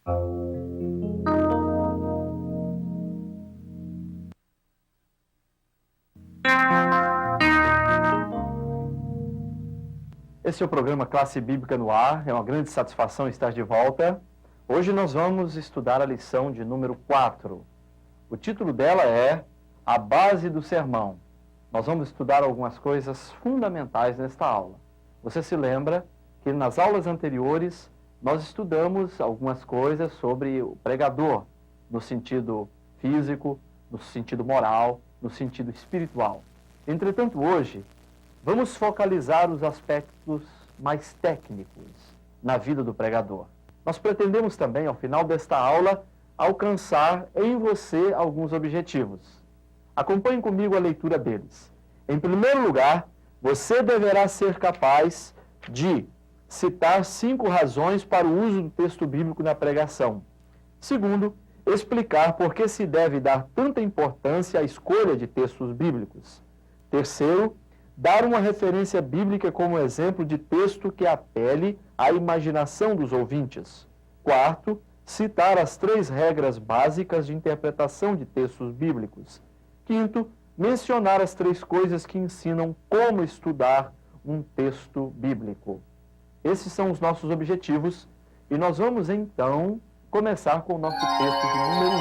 Esse é o programa Classe Bíblica no Ar, é uma grande satisfação estar de volta. Hoje nós vamos estudar a lição de número 4. O título dela é A Base do Sermão. Nós vamos estudar algumas coisas fundamentais nesta aula. Você se lembra que nas aulas anteriores nós estudamos algumas coisas sobre o pregador, no sentido físico, no sentido moral, no sentido espiritual. Entretanto, hoje, vamos focalizar os aspectos mais técnicos na vida do pregador. Nós pretendemos também, ao final desta aula, alcançar em você alguns objetivos. Acompanhe comigo a leitura deles. Em primeiro lugar, você deverá ser capaz de citar 5 razões para o uso do texto bíblico na pregação. Segundo, explicar por que se deve dar tanta importância à escolha de textos bíblicos. Terceiro, dar uma referência bíblica como exemplo de texto que apele à imaginação dos ouvintes. Quarto, citar as 3 regras básicas de interpretação de textos bíblicos. Quinto, mencionar as 3 coisas que ensinam como estudar um texto bíblico. Esses são os nossos objetivos e nós vamos então começar com o nosso texto de número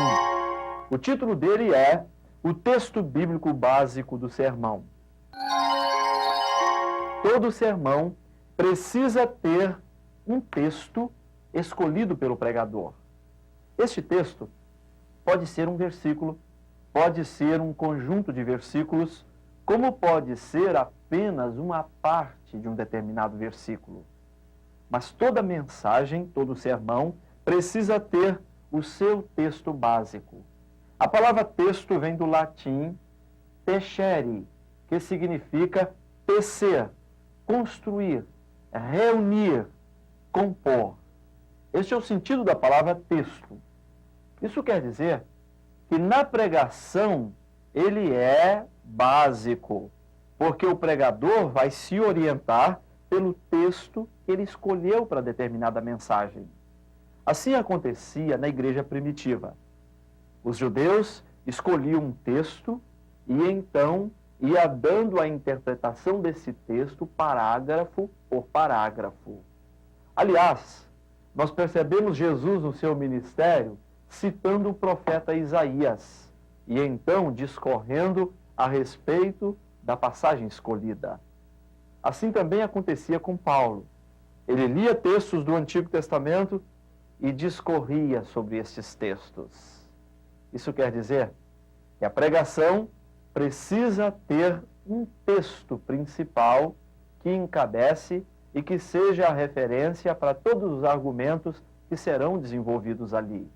1. O título dele é O Texto Bíblico Básico do Sermão. Todo sermão precisa ter um texto escolhido pelo pregador. Este texto pode ser um versículo, pode ser um conjunto de versículos, como pode ser apenas uma parte de um determinado versículo. Mas toda mensagem, todo sermão, precisa ter o seu texto básico. A palavra texto vem do latim tecere, que significa tecer, construir, reunir, compor. Este é o sentido da palavra texto. Isso quer dizer que na pregação ele é básico, porque o pregador vai se orientar pelo texto que ele escolheu para determinada mensagem. Assim acontecia na igreja primitiva. Os judeus escolhiam um texto e então ia dando a interpretação desse texto parágrafo por parágrafo. Aliás, nós percebemos Jesus no seu ministério citando o profeta Isaías e então discorrendo a respeito da passagem escolhida. Assim também acontecia com Paulo. Ele lia textos do Antigo Testamento e discorria sobre estes textos. Isso quer dizer que a pregação precisa ter um texto principal que encabece e que seja a referência para todos os argumentos que serão desenvolvidos ali.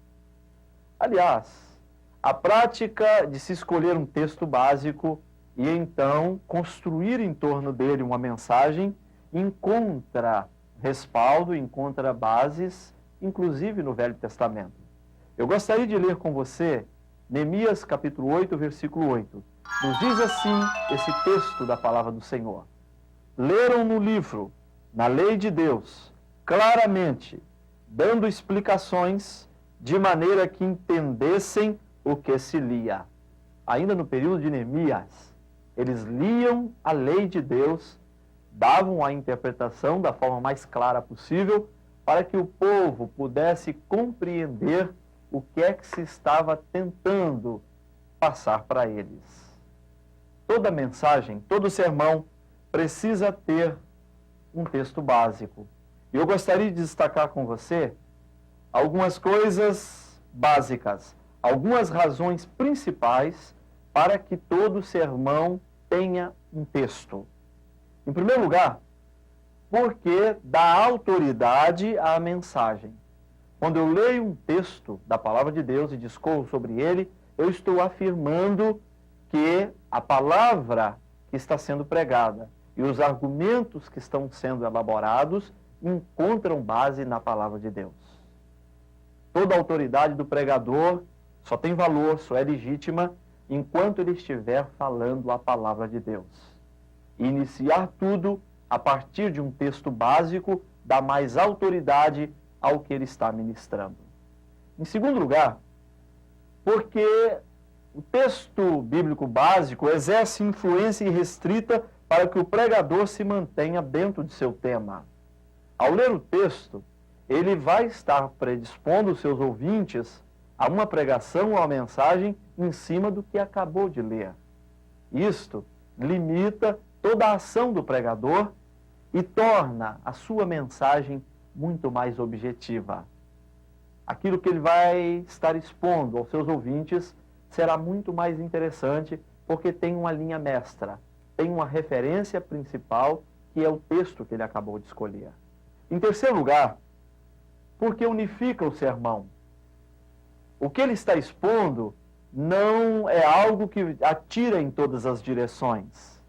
Aliás, a prática de se escolher um texto básico e então construir em torno dele uma mensagem encontra respaldo, encontra bases, inclusive no Velho Testamento. Eu gostaria de ler com você Neemias capítulo 8, versículo 8. Nos diz assim esse texto da palavra do Senhor. Leram no livro, na lei de Deus, claramente, dando explicações de maneira que entendessem o que se lia. Ainda no período de Neemias, eles liam a lei de Deus, davam a interpretação da forma mais clara possível, para que o povo pudesse compreender o que é que se estava tentando passar para eles. Toda mensagem, todo sermão precisa ter um texto básico. E eu gostaria de destacar com você algumas coisas básicas, algumas razões principais para que todo sermão tenha um texto. Em primeiro lugar, porque dá autoridade à mensagem. Quando eu leio um texto da palavra de Deus e discorro sobre ele, eu estou afirmando que a palavra que está sendo pregada e os argumentos que estão sendo elaborados encontram base na palavra de Deus. Toda a autoridade do pregador só tem valor, só é legítima, enquanto ele estiver falando a palavra de Deus. E iniciar tudo a partir de um texto básico dá mais autoridade ao que ele está ministrando. Em segundo lugar, porque o texto bíblico básico exerce influência irrestrita para que o pregador se mantenha dentro de seu tema. Ao ler o texto, ele vai estar predispondo os seus ouvintes a uma pregação ou a mensagem em cima do que acabou de ler. Isto limita toda a ação do pregador e torna a sua mensagem muito mais objetiva. Aquilo que ele vai estar expondo aos seus ouvintes será muito mais interessante porque tem uma linha mestra, tem uma referência principal que é o texto que ele acabou de escolher. Em terceiro lugar, porque unifica o sermão. O que ele está expondo não é algo que atira em todas as direções.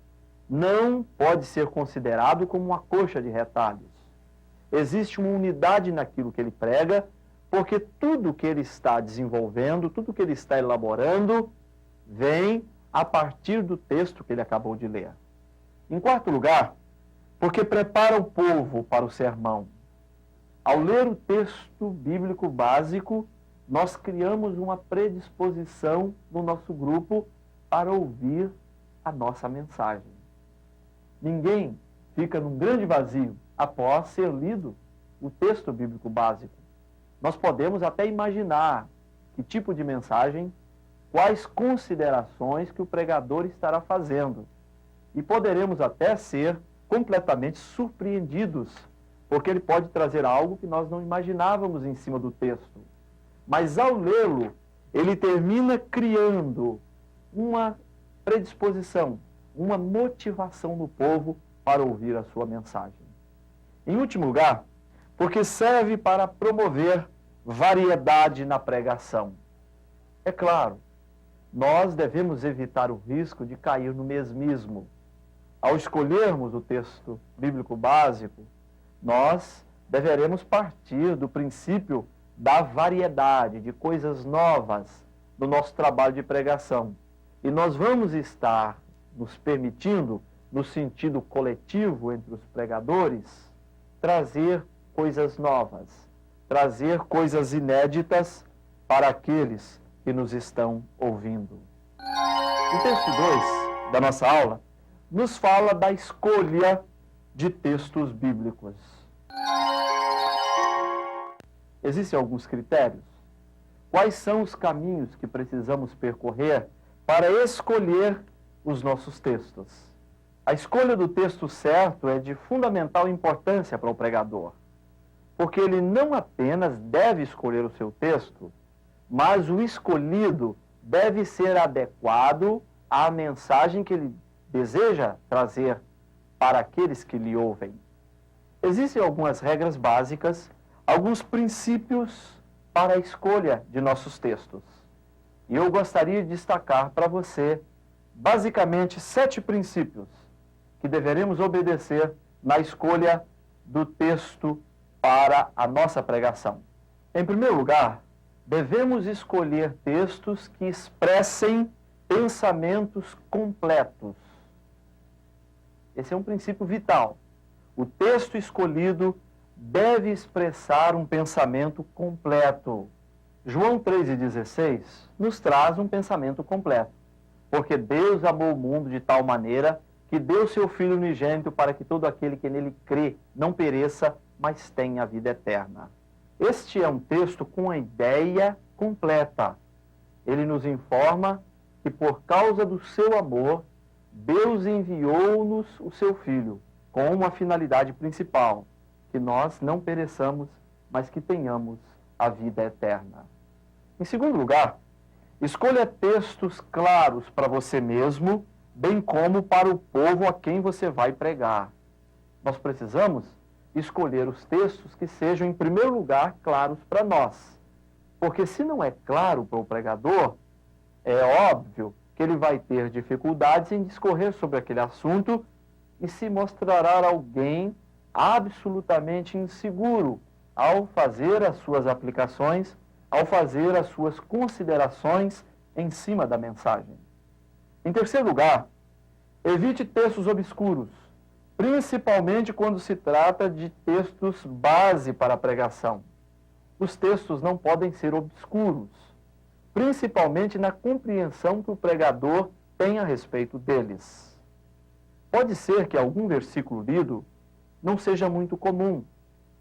Não pode ser considerado como uma coxa de retalhos. Existe uma unidade naquilo que ele prega, porque tudo que ele está desenvolvendo, tudo que ele está elaborando, vem a partir do texto que ele acabou de ler. Em quarto lugar, porque prepara o povo para o sermão. Ao ler o texto bíblico básico, nós criamos uma predisposição no nosso grupo para ouvir a nossa mensagem. Ninguém fica num grande vazio após ser lido o texto bíblico básico. Nós podemos até imaginar que tipo de mensagem, quais considerações que o pregador estará fazendo. E poderemos até ser completamente surpreendidos, porque ele pode trazer algo que nós não imaginávamos em cima do texto. Mas ao lê-lo, ele termina criando uma predisposição, uma motivação no povo para ouvir a sua mensagem. Em último lugar, porque serve para promover variedade na pregação. É claro, nós devemos evitar o risco de cair no mesmismo. Ao escolhermos o texto bíblico básico, nós deveremos partir do princípio da variedade, de coisas novas no nosso trabalho de pregação. E nós vamos estar nos permitindo, no sentido coletivo entre os pregadores, trazer coisas novas, trazer coisas inéditas para aqueles que nos estão ouvindo. O texto 2 da nossa aula nos fala da escolha de textos bíblicos. Existem alguns critérios. Quais são os caminhos que precisamos percorrer para escolher os nossos textos? A escolha do texto certo é de fundamental importância para o pregador, porque ele não apenas deve escolher o seu texto, mas o escolhido deve ser adequado à mensagem que ele deseja trazer para aqueles que lhe ouvem. Existem algumas regras básicas, alguns princípios para a escolha de nossos textos. E eu gostaria de destacar para você, basicamente, 7 princípios que deveremos obedecer na escolha do texto para a nossa pregação. Em primeiro lugar, devemos escolher textos que expressem pensamentos completos. Esse é um princípio vital. O texto escolhido deve expressar um pensamento completo. João 3,16 nos traz um pensamento completo. Porque Deus amou o mundo de tal maneira que deu seu Filho unigênito para que todo aquele que nele crê não pereça, mas tenha a vida eterna. Este é um texto com a ideia completa. Ele nos informa que por causa do seu amor, Deus enviou-nos o seu Filho com uma finalidade principal, que nós não pereçamos, mas que tenhamos a vida eterna. Em segundo lugar, escolha textos claros para você mesmo, bem como para o povo a quem você vai pregar. Nós precisamos escolher os textos que sejam, em primeiro lugar, claros para nós. Porque se não é claro para o pregador, é óbvio que ele vai ter dificuldades em discorrer sobre aquele assunto e se mostrará alguém absolutamente inseguro ao fazer as suas aplicações, ao fazer as suas considerações em cima da mensagem. Em terceiro lugar, evite textos obscuros, principalmente quando se trata de textos base para a pregação. Os textos não podem ser obscuros, principalmente na compreensão que o pregador tem a respeito deles. Pode ser que algum versículo lido não seja muito comum,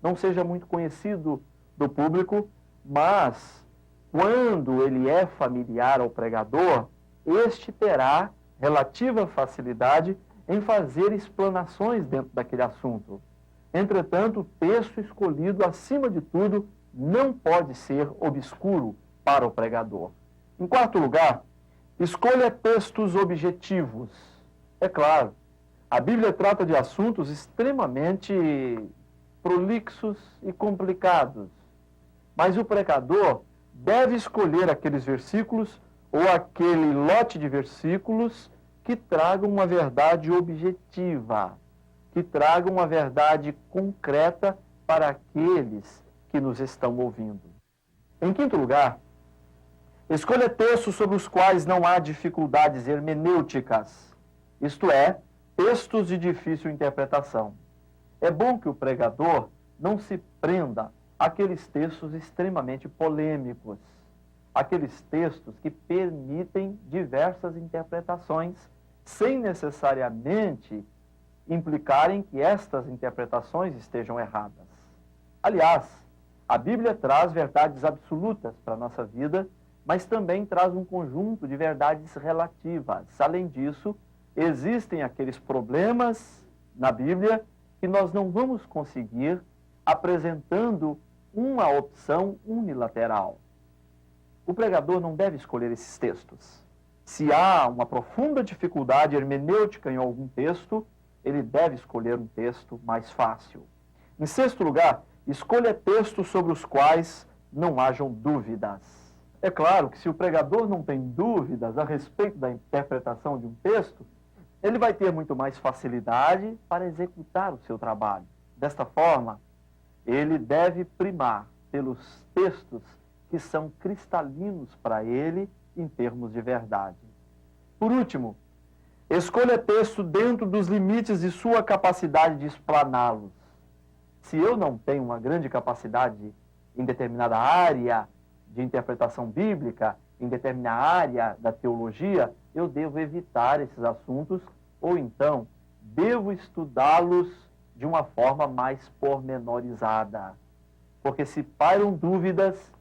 não seja muito conhecido do público, mas quando ele é familiar ao pregador, este terá relativa facilidade em fazer explanações dentro daquele assunto. Entretanto, o texto escolhido, acima de tudo, não pode ser obscuro para o pregador. Em quarto lugar, escolha textos objetivos. É claro, a Bíblia trata de assuntos extremamente prolixos e complicados, mas o pregador deve escolher aqueles versículos ou aquele lote de versículos que tragam uma verdade objetiva, que tragam uma verdade concreta para aqueles que nos estão ouvindo. Em quinto lugar, escolha textos sobre os quais não há dificuldades hermenêuticas, isto é, textos de difícil interpretação. É bom que o pregador não se prenda àqueles textos extremamente polêmicos, aqueles textos que permitem diversas interpretações, sem necessariamente implicarem que estas interpretações estejam erradas. Aliás, a Bíblia traz verdades absolutas para a nossa vida, mas também traz um conjunto de verdades relativas. Além disso, existem aqueles problemas na Bíblia que nós não vamos conseguir apresentando uma opção unilateral. O pregador não deve escolher esses textos. Se há uma profunda dificuldade hermenêutica em algum texto, ele deve escolher um texto mais fácil. Em sexto lugar, escolha textos sobre os quais não hajam dúvidas. É claro que se o pregador não tem dúvidas a respeito da interpretação de um texto, ele vai ter muito mais facilidade para executar o seu trabalho. Desta forma, ele deve primar pelos textos que são cristalinos para ele em termos de verdade. Por último, escolha texto dentro dos limites de sua capacidade de explaná-los. Se eu não tenho uma grande capacidade em determinada área de interpretação bíblica, em determinada área da teologia, eu devo evitar esses assuntos ou então devo estudá-los de uma forma mais pormenorizada. Porque se pairam dúvidas,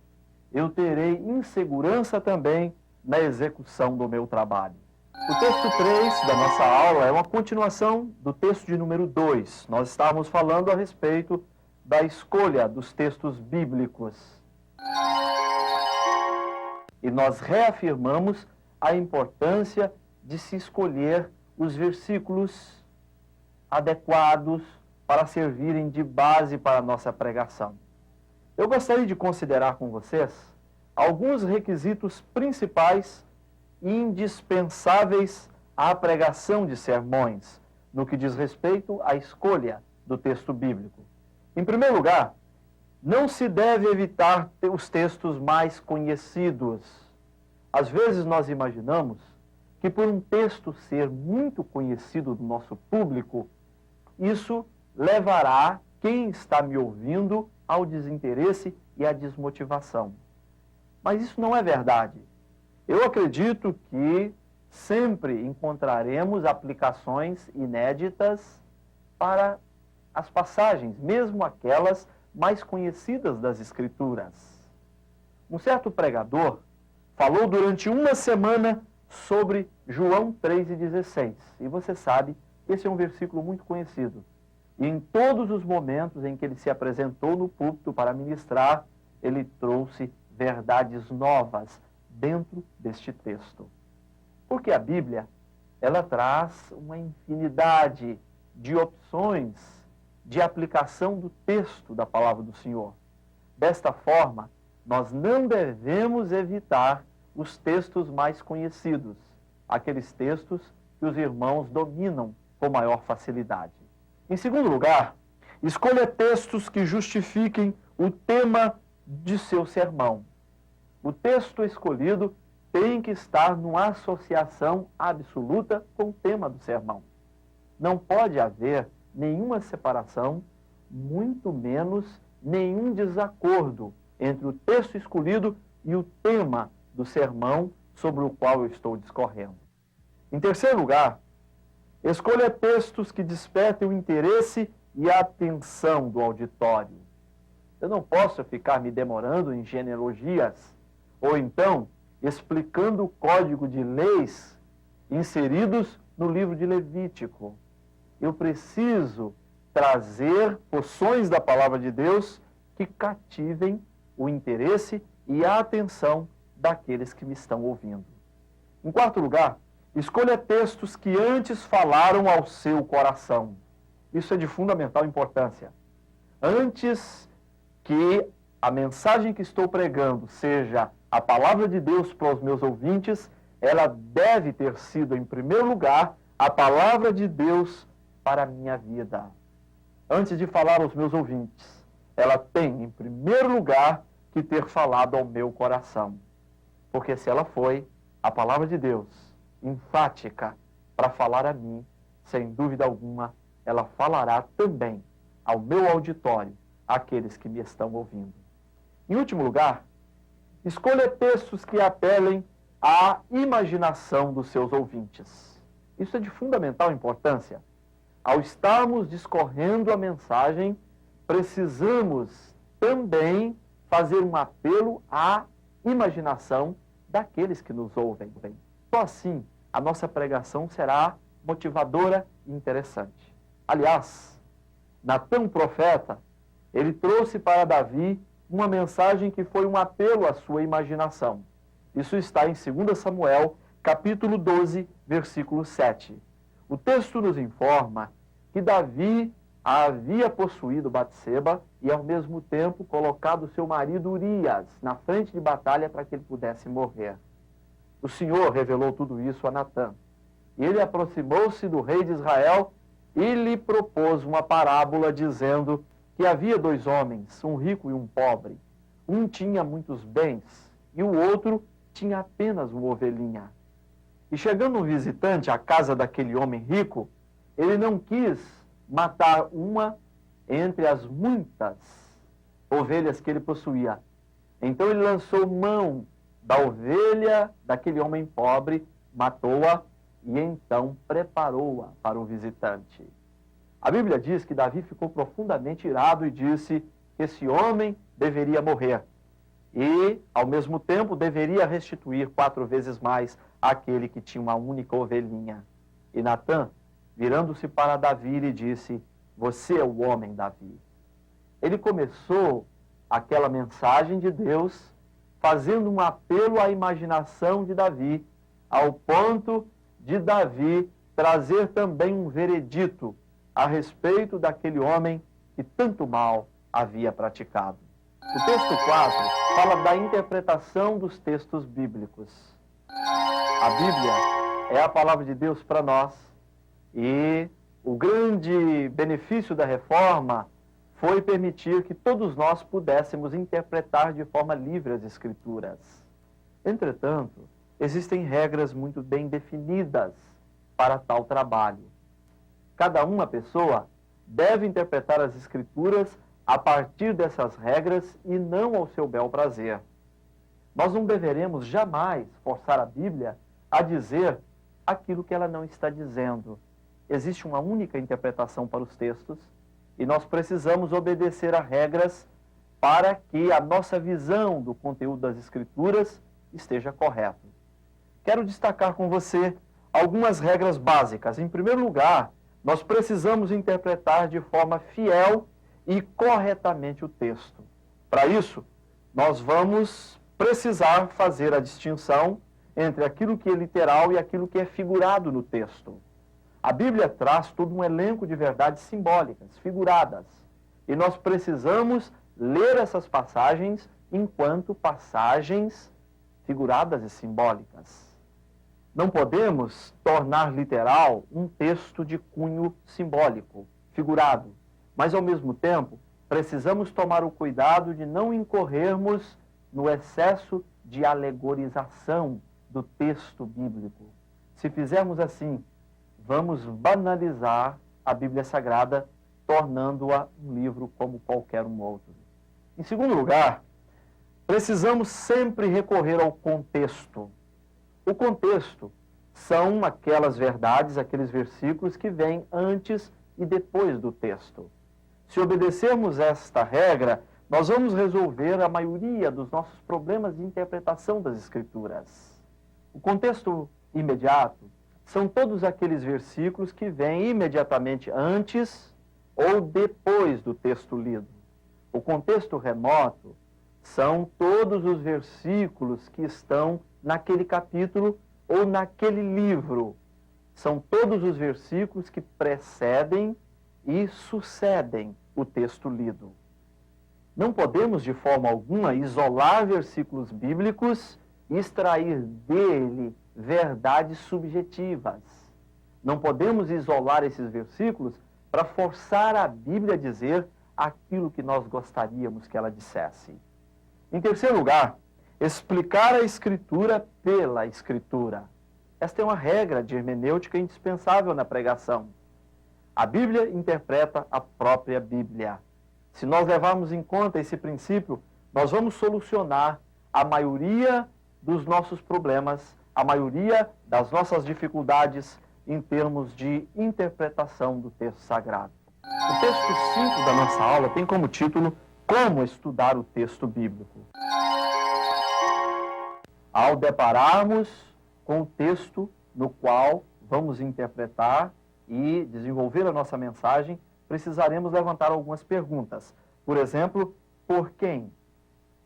eu terei insegurança também na execução do meu trabalho. O texto 3 da nossa aula é uma continuação do texto de número 2. Nós estávamos falando a respeito da escolha dos textos bíblicos. E nós reafirmamos a importância de se escolher os versículos adequados para servirem de base para a nossa pregação. Eu gostaria de considerar com vocês alguns requisitos principais e indispensáveis à pregação de sermões, no que diz respeito à escolha do texto bíblico. Em primeiro lugar, não se deve evitar os textos mais conhecidos. Às vezes nós imaginamos que por um texto ser muito conhecido do nosso público, isso levará quem está me ouvindo ao desinteresse e à desmotivação. Mas isso não é verdade. Eu acredito que sempre encontraremos aplicações inéditas para as passagens, mesmo aquelas mais conhecidas das Escrituras. Um certo pregador falou durante uma semana sobre João 3,16. E você sabe, esse é um versículo muito conhecido. E em todos os momentos em que ele se apresentou no púlpito para ministrar, ele trouxe verdades novas dentro deste texto. Porque a Bíblia, ela traz uma infinidade de opções de aplicação do texto da palavra do Senhor. Desta forma, nós não devemos evitar os textos mais conhecidos, aqueles textos que os irmãos dominam com maior facilidade. Em segundo lugar, escolha textos que justifiquem o tema de seu sermão. O texto escolhido tem que estar numa associação absoluta com o tema do sermão. Não pode haver nenhuma separação, muito menos nenhum desacordo entre o texto escolhido e o tema do sermão sobre o qual eu estou discorrendo. Em terceiro lugar, escolha textos que despertem o interesse e a atenção do auditório. Eu não posso ficar me demorando em genealogias, ou então explicando o código de leis inseridos no livro de Levítico. Eu preciso trazer porções da palavra de Deus que cativem o interesse e a atenção daqueles que me estão ouvindo. Em quarto lugar, escolha textos que antes falaram ao seu coração. Isso é de fundamental importância. Antes que a mensagem que estou pregando seja a palavra de Deus para os meus ouvintes, ela deve ter sido, em primeiro lugar, a palavra de Deus para a minha vida. Antes de falar aos meus ouvintes, ela tem, em primeiro lugar, que ter falado ao meu coração. Porque se ela foi a palavra de Deus, enfática, para falar a mim, sem dúvida alguma, ela falará também ao meu auditório, àqueles que me estão ouvindo. Em último lugar, escolha textos que apelem à imaginação dos seus ouvintes. Isso é de fundamental importância. Ao estarmos discorrendo a mensagem, precisamos também fazer um apelo à imaginação daqueles que nos ouvem. Só assim a nossa pregação será motivadora e interessante. Aliás, Natã, profeta, ele trouxe para Davi uma mensagem que foi um apelo à sua imaginação. Isso está em 2 Samuel, capítulo 12, versículo 7. O texto nos informa que Davi havia possuído Batseba e, ao mesmo tempo, colocado seu marido Urias na frente de batalha para que ele pudesse morrer. O Senhor revelou tudo isso a Natã. E ele aproximou-se do rei de Israel e lhe propôs uma parábola dizendo que havia dois homens, um rico e um pobre. Um tinha muitos bens e o outro tinha apenas uma ovelhinha. E chegando um visitante à casa daquele homem rico, ele não quis matar uma entre as muitas ovelhas que ele possuía. Então ele lançou mão da ovelha daquele homem pobre, matou-a e então preparou-a para o visitante. A Bíblia diz que Davi ficou profundamente irado e disse que esse homem deveria morrer e, ao mesmo tempo, deveria restituir 4 vezes mais àquele que tinha uma única ovelhinha. E Natã, virando-se para Davi, lhe disse: você é o homem, Davi. Ele começou aquela mensagem de Deus fazendo um apelo à imaginação de Davi, ao ponto de Davi trazer também um veredito a respeito daquele homem que tanto mal havia praticado. O texto 4 fala da interpretação dos textos bíblicos. A Bíblia é a palavra de Deus para nós e o grande benefício da reforma foi permitir que todos nós pudéssemos interpretar de forma livre as Escrituras. Entretanto, existem regras muito bem definidas para tal trabalho. Cada uma pessoa deve interpretar as Escrituras a partir dessas regras e não ao seu bel prazer. Nós não deveremos jamais forçar a Bíblia a dizer aquilo que ela não está dizendo. Existe uma única interpretação para os textos e nós precisamos obedecer a regras para que a nossa visão do conteúdo das Escrituras esteja correta. Quero destacar com você algumas regras básicas. Em primeiro lugar, nós precisamos interpretar de forma fiel e corretamente o texto. Para isso, nós vamos precisar fazer a distinção entre aquilo que é literal e aquilo que é figurado no texto. A Bíblia traz todo um elenco de verdades simbólicas, figuradas. E nós precisamos ler essas passagens enquanto passagens figuradas e simbólicas. Não podemos tornar literal um texto de cunho simbólico, figurado. Mas, ao mesmo tempo, precisamos tomar o cuidado de não incorrermos no excesso de alegorização do texto bíblico. Se fizermos assim, vamos banalizar a Bíblia Sagrada, tornando-a um livro como qualquer um outro. Em segundo lugar, precisamos sempre recorrer ao contexto. O contexto são aquelas verdades, aqueles versículos que vêm antes e depois do texto. Se obedecermos esta regra, nós vamos resolver a maioria dos nossos problemas de interpretação das Escrituras. O contexto imediato são todos aqueles versículos que vêm imediatamente antes ou depois do texto lido. O contexto remoto são todos os versículos que estão naquele capítulo ou naquele livro. São todos os versículos que precedem e sucedem o texto lido. Não podemos, de forma alguma, isolar versículos bíblicos e extrair dele verdades subjetivas. Não podemos isolar esses versículos para forçar a Bíblia a dizer aquilo que nós gostaríamos que ela dissesse. Em terceiro lugar, explicar a Escritura pela Escritura. Esta é uma regra de hermenêutica indispensável na pregação. A Bíblia interpreta a própria Bíblia. Se nós levarmos em conta esse princípio, nós vamos solucionar a maioria dos nossos problemas, a maioria das nossas dificuldades em termos de interpretação do texto sagrado. O texto 5 da nossa aula tem como título Como estudar o texto bíblico. Ao depararmos com o texto no qual vamos interpretar e desenvolver a nossa mensagem, precisaremos levantar algumas perguntas. Por exemplo, por quem?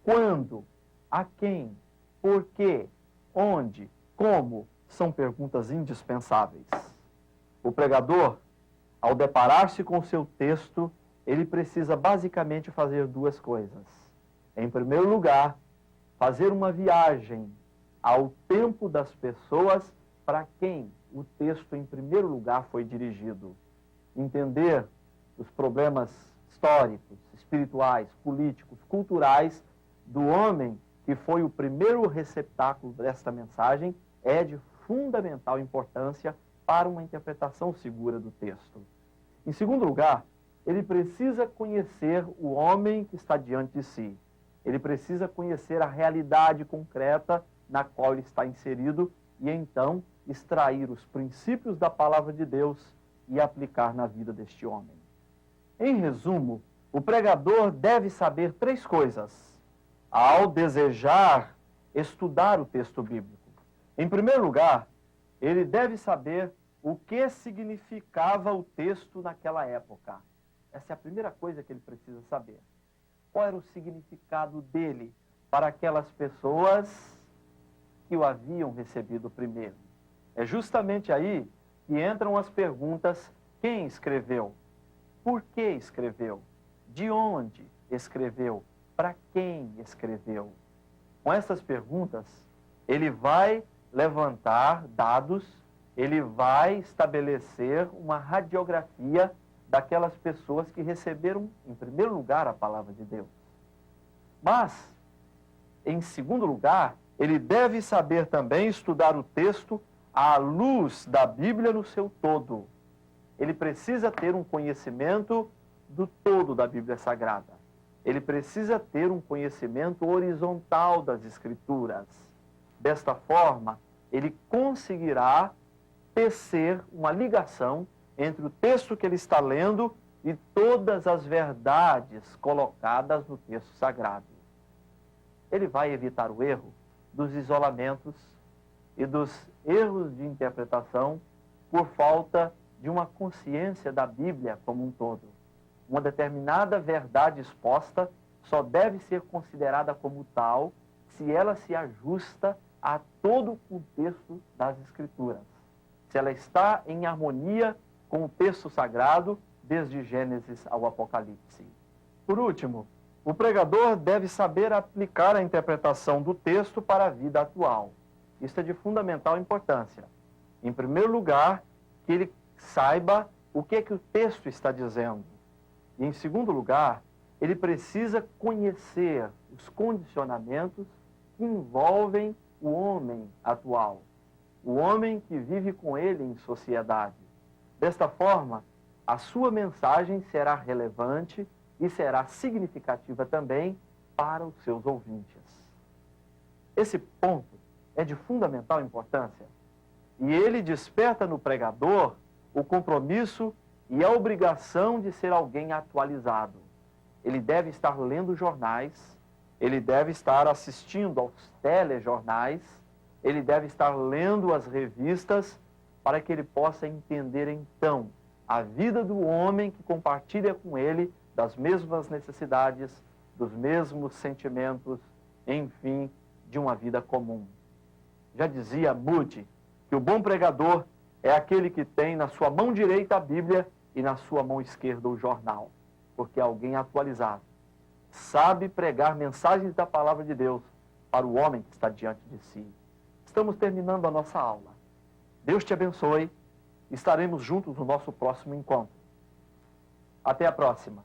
Quando? A quem? Por quê? Onde? Como? São perguntas indispensáveis. O pregador, ao deparar-se com o seu texto, ele precisa basicamente fazer duas coisas. Em primeiro lugar, fazer uma viagem ao tempo das pessoas para quem o texto, em primeiro lugar, foi dirigido. Entender os problemas históricos, espirituais, políticos, culturais do homem que foi o primeiro receptáculo desta mensagem é de fundamental importância para uma interpretação segura do texto. Em segundo lugar, ele precisa conhecer o homem que está diante de si. Ele precisa conhecer a realidade concreta na qual ele está inserido e então extrair os princípios da palavra de Deus e aplicar na vida deste homem. Em resumo, o pregador deve saber três coisas ao desejar estudar o texto bíblico. Em primeiro lugar, ele deve saber o que significava o texto naquela época. Essa é a primeira coisa que ele precisa saber. Qual era o significado dele para aquelas pessoas que o haviam recebido primeiro? É justamente aí que entram as perguntas: quem escreveu? Por que escreveu? De onde escreveu? Para quem escreveu? Com essas perguntas, ele vai levantar dados, ele vai estabelecer uma radiografia daquelas pessoas que receberam, em primeiro lugar, a palavra de Deus. Mas, em segundo lugar, ele deve saber também estudar o texto à luz da Bíblia no seu todo. Ele precisa ter um conhecimento do todo da Bíblia Sagrada. Ele precisa ter um conhecimento horizontal das Escrituras. Desta forma, ele conseguirá tecer uma ligação entre o texto que ele está lendo e todas as verdades colocadas no texto sagrado. Ele vai evitar o erro dos isolamentos e dos erros de interpretação por falta de uma consciência da Bíblia como um todo. Uma determinada verdade exposta só deve ser considerada como tal se ela se ajusta a todo o contexto das Escrituras. Se ela está em harmonia com o texto sagrado, desde Gênesis ao Apocalipse. Por último, o pregador deve saber aplicar a interpretação do texto para a vida atual. Isso é de fundamental importância. Em primeiro lugar, que ele saiba o que é que o texto está dizendo. E, em segundo lugar, ele precisa conhecer os condicionamentos que envolvem o homem atual, o homem que vive com ele em sociedade. Desta forma, a sua mensagem será relevante e será significativa também para os seus ouvintes. Esse ponto é de fundamental importância e ele desperta no pregador o compromisso e a obrigação de ser alguém atualizado. Ele deve estar lendo jornais, ele deve estar assistindo aos telejornais, ele deve estar lendo as revistas para que ele possa entender então a vida do homem que compartilha com ele das mesmas necessidades, dos mesmos sentimentos, enfim, de uma vida comum. Já dizia Moody que o bom pregador é aquele que tem na sua mão direita a Bíblia e na sua mão esquerda o jornal, porque é alguém atualizado, sabe pregar mensagens da palavra de Deus para o homem que está diante de si. Estamos terminando a nossa aula. Deus te abençoe. Estaremos juntos no nosso próximo encontro. Até a próxima.